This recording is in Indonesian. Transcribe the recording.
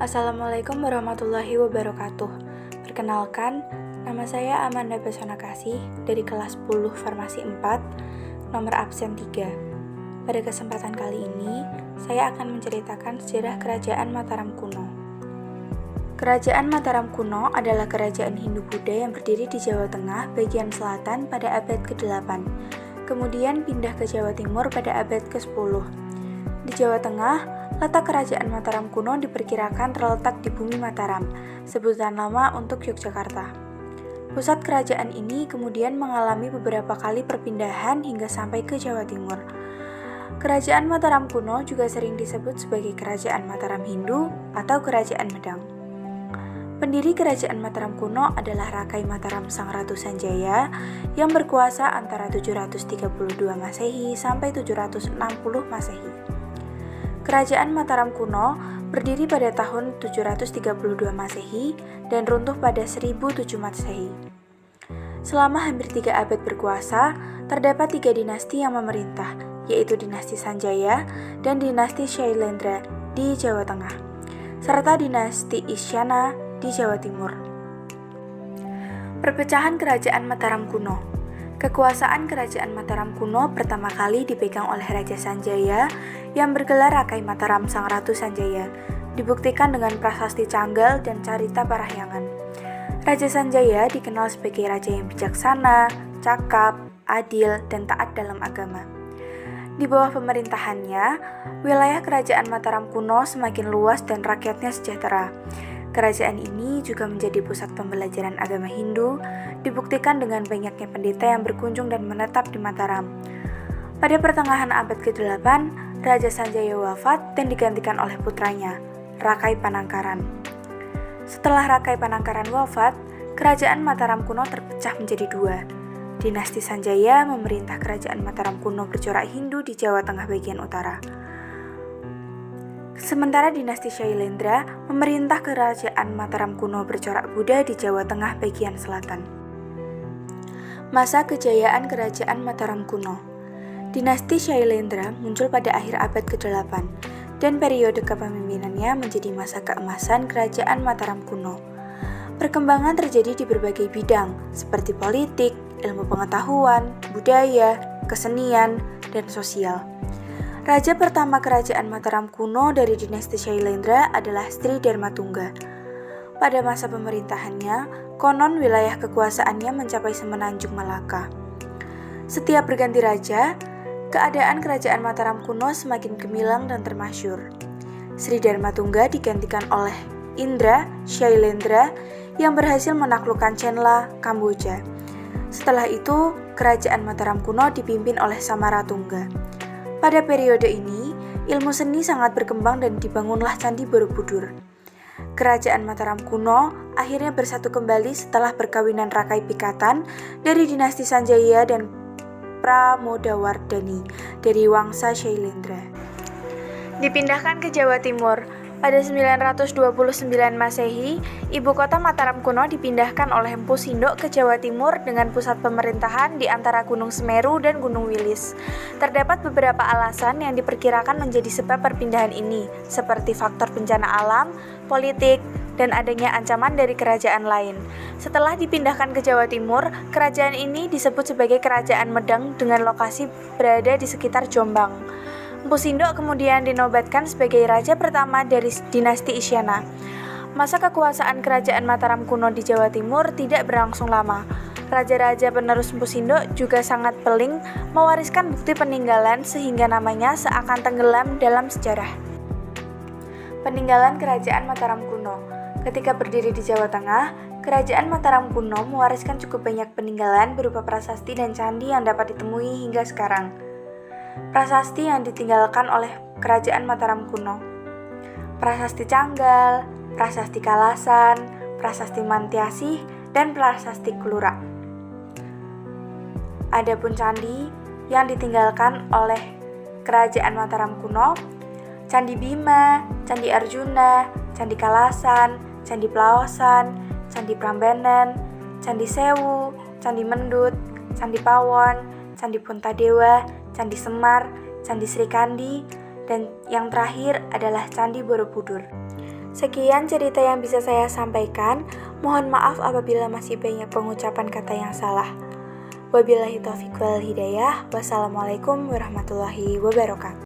Assalamualaikum warahmatullahi wabarakatuh. Perkenalkan, nama saya Amanda Pesona Kasih dari kelas 10 Farmasi 4, nomor absen 3. Pada kesempatan kali ini, saya akan menceritakan sejarah Kerajaan Mataram kuno. Kerajaan Mataram kuno adalah kerajaan Hindu-Buddha yang berdiri di Jawa Tengah bagian selatan pada abad ke-8. Kemudian pindah ke Jawa Timur pada abad ke-10. Di Jawa Tengah, letak Kerajaan Mataram kuno diperkirakan terletak di Bumi Mataram, sebutan lama untuk Yogyakarta. Pusat kerajaan ini kemudian mengalami beberapa kali perpindahan hingga sampai ke Jawa Timur. Kerajaan Mataram kuno juga sering disebut sebagai Kerajaan Mataram Hindu atau Kerajaan Medang. Pendiri Kerajaan Mataram kuno adalah Rakai Mataram Sang Ratu Sanjaya yang berkuasa antara 732 Masehi sampai 760 Masehi. Kerajaan Mataram kuno berdiri pada tahun 732 Masehi dan runtuh pada 1007 Masehi. Selama hampir 3 abad berkuasa, terdapat 3 dinasti yang memerintah, yaitu dinasti Sanjaya dan dinasti Shailendra di Jawa Tengah, serta dinasti Isyana di Jawa Timur. Perpecahan Kerajaan Mataram kuno. Kekuasaan Kerajaan Mataram kuno pertama kali dipegang oleh Raja Sanjaya yang bergelar Rakai Mataram Sang Ratu Sanjaya, dibuktikan dengan prasasti Canggal dan Carita Parahyangan. Raja Sanjaya dikenal sebagai raja yang bijaksana, cakap, adil, dan taat dalam agama. Di bawah pemerintahannya, wilayah Kerajaan Mataram kuno semakin luas dan rakyatnya sejahtera. Kerajaan ini juga menjadi pusat pembelajaran agama Hindu, dibuktikan dengan banyaknya pendeta yang berkunjung dan menetap di Mataram. Pada pertengahan abad ke-8, Raja Sanjaya wafat dan digantikan oleh putranya, Rakai Panangkaran. Setelah Rakai Panangkaran wafat, Kerajaan Mataram kuno terpecah menjadi 2. Dinasti Sanjaya memerintah Kerajaan Mataram kuno bercorak Hindu di Jawa Tengah bagian utara. Sementara dinasti Shailendra memerintah Kerajaan Mataram kuno bercorak Buddha di Jawa Tengah bagian selatan. Masa kejayaan Kerajaan Mataram kuno. Dinasti Shailendra muncul pada akhir abad ke-8 dan periode kepemimpinannya menjadi masa keemasan Kerajaan Mataram kuno. Perkembangan terjadi di berbagai bidang seperti politik, ilmu pengetahuan, budaya, kesenian, dan sosial. Raja pertama Kerajaan Mataram kuno dari dinasti Shailendra adalah Sri Dharmatungga. Pada masa pemerintahannya, konon wilayah kekuasaannya mencapai semenanjung Malaka. Setiap berganti raja, keadaan Kerajaan Mataram kuno semakin gemilang dan termasyur. Sri Dharmatungga digantikan oleh Indra Shailendra yang berhasil menaklukkan Chenla, Kamboja. Setelah itu, Kerajaan Mataram kuno dipimpin oleh Samaratungga. Pada periode ini, ilmu seni sangat berkembang dan dibangunlah Candi Borobudur. Kerajaan Mataram kuno akhirnya bersatu kembali setelah perkawinan Rakai Pikatan dari dinasti Sanjaya dan Pramodawardhani dari Wangsa Shailendra. Dipindahkan ke Jawa Timur. Pada 929 Masehi, ibu kota Mataram kuno dipindahkan oleh Empu Sindok ke Jawa Timur dengan pusat pemerintahan di antara Gunung Semeru dan Gunung Wilis. Terdapat beberapa alasan yang diperkirakan menjadi sebab perpindahan ini, seperti faktor bencana alam, politik, dan adanya ancaman dari kerajaan lain. Setelah dipindahkan ke Jawa Timur, kerajaan ini disebut sebagai Kerajaan Medang dengan lokasi berada di sekitar Jombang. Empu Sindok kemudian dinobatkan sebagai raja pertama dari dinasti Isyana. Masa kekuasaan Kerajaan Mataram kuno di Jawa Timur tidak berlangsung lama. Raja-raja penerus Empu Sindok juga sangat peling mewariskan bukti peninggalan sehingga namanya seakan tenggelam dalam sejarah. Peninggalan Kerajaan Mataram kuno. Ketika berdiri di Jawa Tengah, Kerajaan Mataram kuno mewariskan cukup banyak peninggalan berupa prasasti dan candi yang dapat ditemui hingga sekarang. Prasasti yang ditinggalkan oleh Kerajaan Mataram kuno: Prasasti Canggal, Prasasti Kalasan, Prasasti Mantiasih, dan Prasasti Klurak. Adapun candi yang ditinggalkan oleh Kerajaan Mataram kuno: Candi Bima, Candi Arjuna, Candi Kalasan, Candi Plaosan, Candi Prambanan, Candi Sewu, Candi Mendut, Candi Pawon, Candi Puntadewa, Candi Semar, Candi Srikandi, dan yang terakhir adalah Candi Borobudur. Sekian cerita yang bisa saya sampaikan. Mohon maaf apabila masih banyak pengucapan kata yang salah. Wabillahi taufiq wal hidayah. Wassalamualaikum warahmatullahi wabarakatuh.